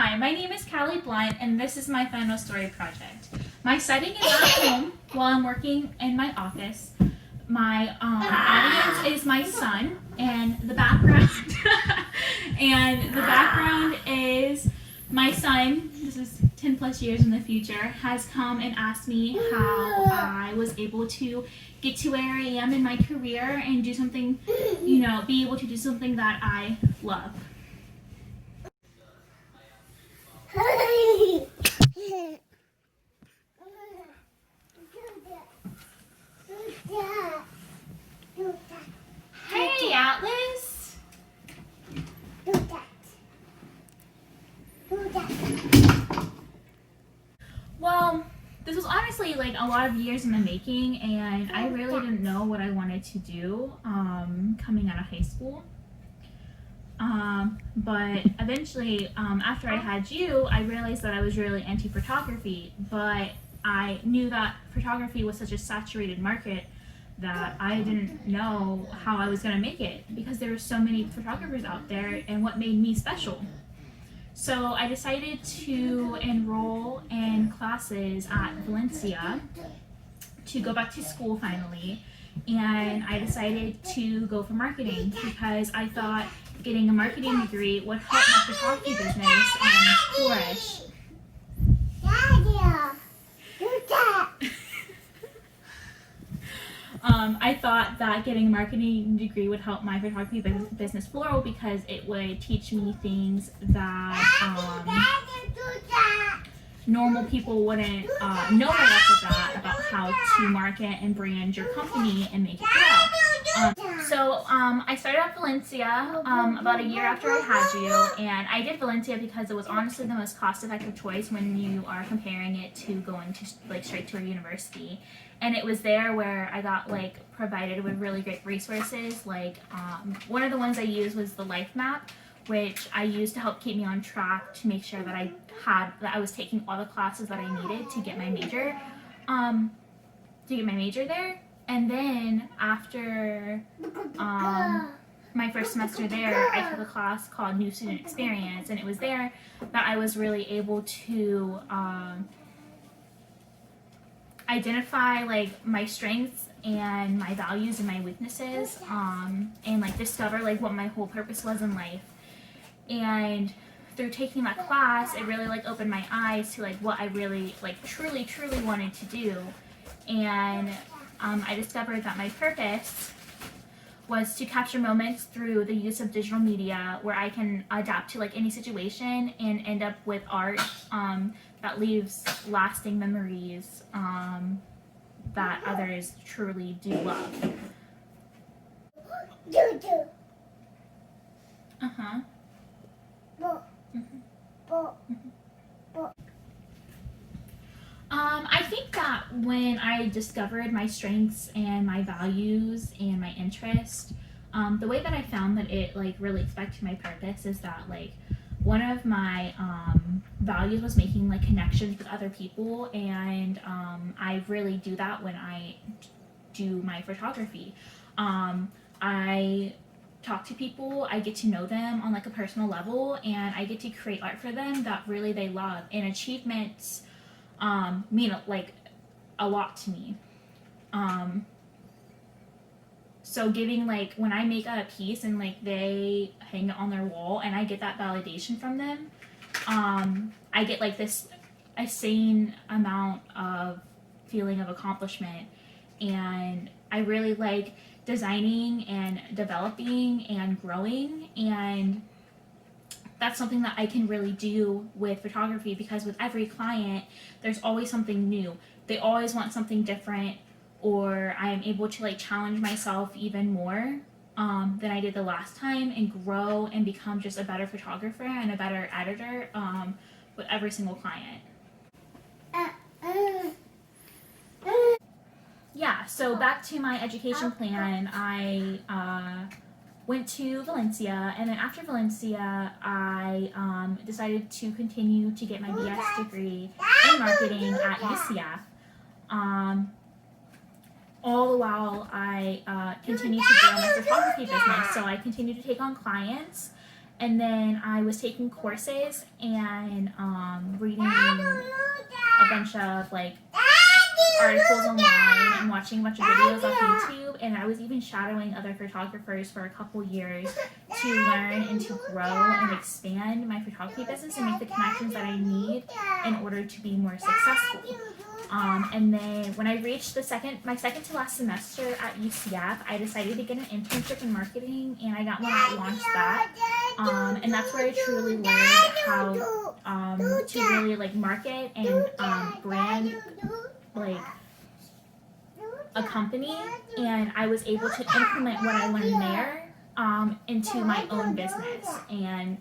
Hi, my name is Callie Blunt, and this is my final story project. My setting is at home while I'm working in my office. My audience is my son, and the background is my son. This is 10 plus years in the future. Has come and asked me how I was able to get to where I am in my career and do something, be able to do something that I love. Hey, Atlas. Well, this was honestly like a lot of years in the making, and I really didn't know what I wanted to do coming out of high school. But eventually, after I had you, I realized that I was really into photography, but I knew that photography was such a saturated market that I didn't know how I was going to make it because there were so many photographers out there and what made me special. So I decided to enroll in classes at Valencia to go back to school finally, and I decided to go for marketing because I thought getting a marketing degree would help my photography business flourish. I thought that getting a marketing degree would help my photography business flourish because it would teach me things that normal people wouldn't know right off the bat about how to market and brand your company and make it grow. So I started at Valencia about a year after I had you, and I did Valencia because it was honestly the most cost-effective choice when you are comparing it to going to straight to a university. And it was there where I got provided with really great resources. One of the ones I used was the Life Map, which I used to help keep me on track to make sure that I was taking all the classes that I needed to get my major there. And then after my first semester there, I took a class called New Student Experience, and it was there that I was really able to identify my strengths and my values and my weaknesses, and discover what my whole purpose was in life. And through taking that class, it really opened my eyes to what I really truly wanted to do. And I discovered that my purpose was to capture moments through the use of digital media where I can adapt to any situation and end up with art that leaves lasting memories that others truly do love. Uh-huh. I think that when I discovered my strengths and my values and my interests, the way that I found that it really affected my purpose is that one of my values was making connections with other people, and I really do that when I do my photography. I talk to people, I get to know them on a personal level, and I get to create art for them that really they love, and achievements mean a lot to me. So giving when I make a piece and they hang it on their wall and I get that validation from them, I get this insane amount of feeling of accomplishment, and I really like designing and developing and growing, and that's something that I can really do with photography because with every client, there's always something new. They always want something different, or I am able to challenge myself even more than I did the last time and grow and become just a better photographer and a better editor with every single client. Yeah, so back to my education plan, I went to Valencia, and then after Valencia, I decided to continue to get my BS degree in marketing at UCF. All the while I continued to grow my photography business. So I continued to take on clients, And then I was taking courses and reading a bunch of like articles online and watching a bunch of videos off YouTube, and I was even shadowing other photographers for a couple years to learn and to grow and expand my photography business and make the connections that I need in order to be more successful. And then when I reached my second to last semester at UCF, I decided to get an internship in marketing, and I got one at Launch That. And that's where I truly learned how to really like market and brand like a company, and I was able to implement what I learned there into my own business. And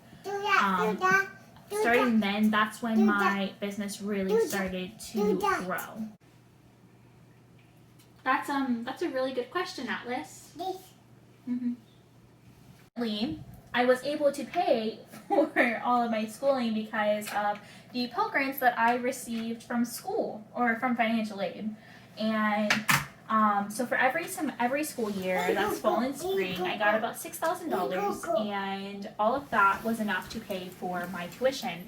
starting then, that's when my business really started to grow. That's a really good question, Atlas. Mm-hmm. I was able to pay for all of my schooling because of the Pell Grants that I received from school or from financial aid. And so for every school year, that's fall and spring, I got about $6,000, and all of that was enough to pay for my tuition.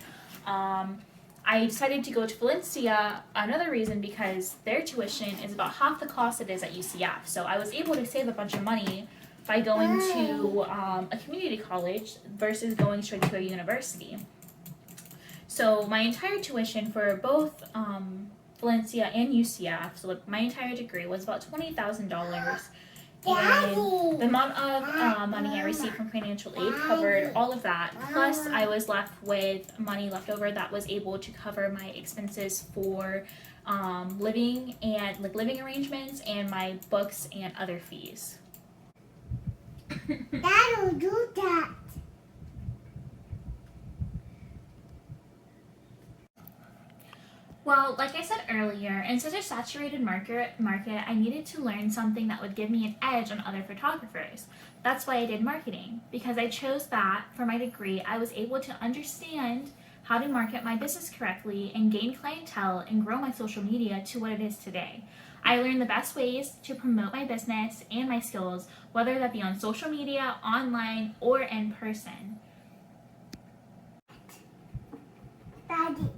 I decided to go to Valencia, another reason because their tuition is about half the cost it is at UCF. So I was able to save a bunch of money by going to a community college versus going straight to a university. So my entire tuition for both Valencia and UCF, so my entire degree, was about $20,000. And the amount of money I received from financial aid covered all of that. Plus, I was left with money left over that was able to cover my expenses for living arrangements and my books and other fees. Dad, don't do that. Well, like I said earlier, in such a saturated market, I needed to learn something that would give me an edge on other photographers. That's why I did marketing, because I chose that for my degree. I was able to understand how to market my business correctly and gain clientele and grow my social media to what it is today. I learned the best ways to promote my business and my skills, whether that be on social media, online, or in person. Daddy.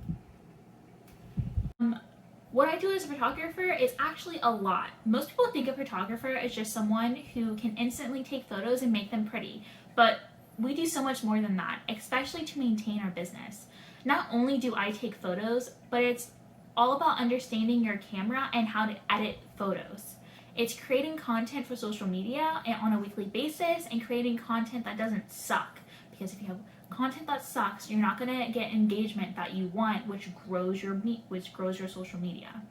What I do as a photographer is actually a lot. Most people think a photographer is just someone who can instantly take photos and make them pretty, but we do so much more than that, especially to maintain our business. Not only do I take photos, but it's all about understanding your camera and how to edit photos. It's creating content for social media and on a weekly basis, and creating content that doesn't suck. Because if you have content that sucks, you're not gonna get engagement that you want, which grows your social media.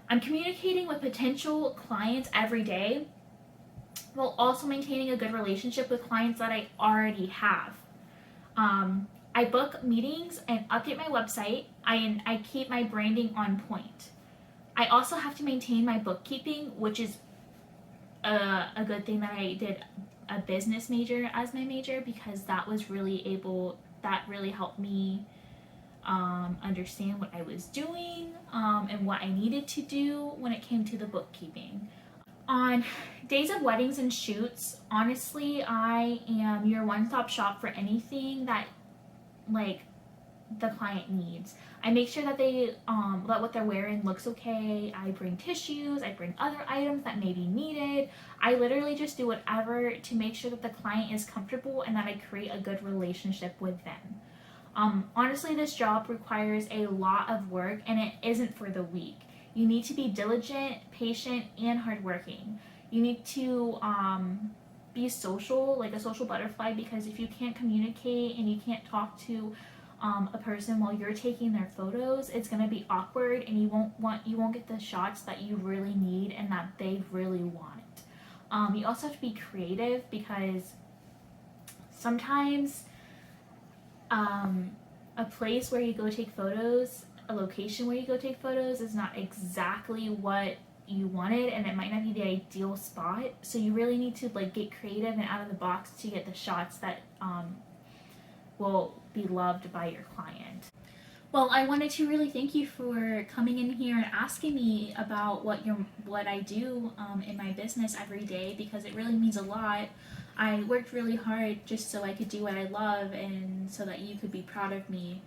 I'm communicating with potential clients every day, while also maintaining a good relationship with clients that I already have. I book meetings and update my website. I keep my branding on point. I also have to maintain my bookkeeping, which is a good thing that I did a business major as my major, because that really helped me understand what I was doing and what I needed to do when it came to the bookkeeping. On days of weddings and shoots, honestly, I am your one-stop shop for anything that the client needs. I make sure that that what they're wearing looks okay. I bring tissues, I bring other items that may be needed. I literally just do whatever to make sure that the client is comfortable and that I create a good relationship with them. Honestly, this job requires a lot of work, and it isn't for the weak. You need to be diligent, patient, and hardworking. You need to be social, like a social butterfly, because if you can't communicate and you can't talk to a person while you're taking their photos, it's going to be awkward, and you won't get the shots that you really need and that they really want. You also have to be creative, because sometimes a place where you go take photos, a location where you go take photos is not exactly what you wanted, and it might not be the ideal spot. So you really need to get creative and out of the box to get the shots that will be loved by your client. Well, I wanted to really thank you for coming in here and asking me about what I do in my business every day, because it really means a lot. I worked really hard just so I could do what I love and so that you could be proud of me.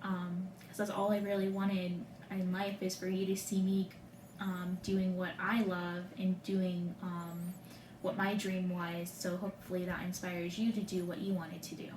Because that's all I really wanted in life is for you to see me doing what I love and doing what my dream was. So hopefully that inspires you to do what you wanted to do.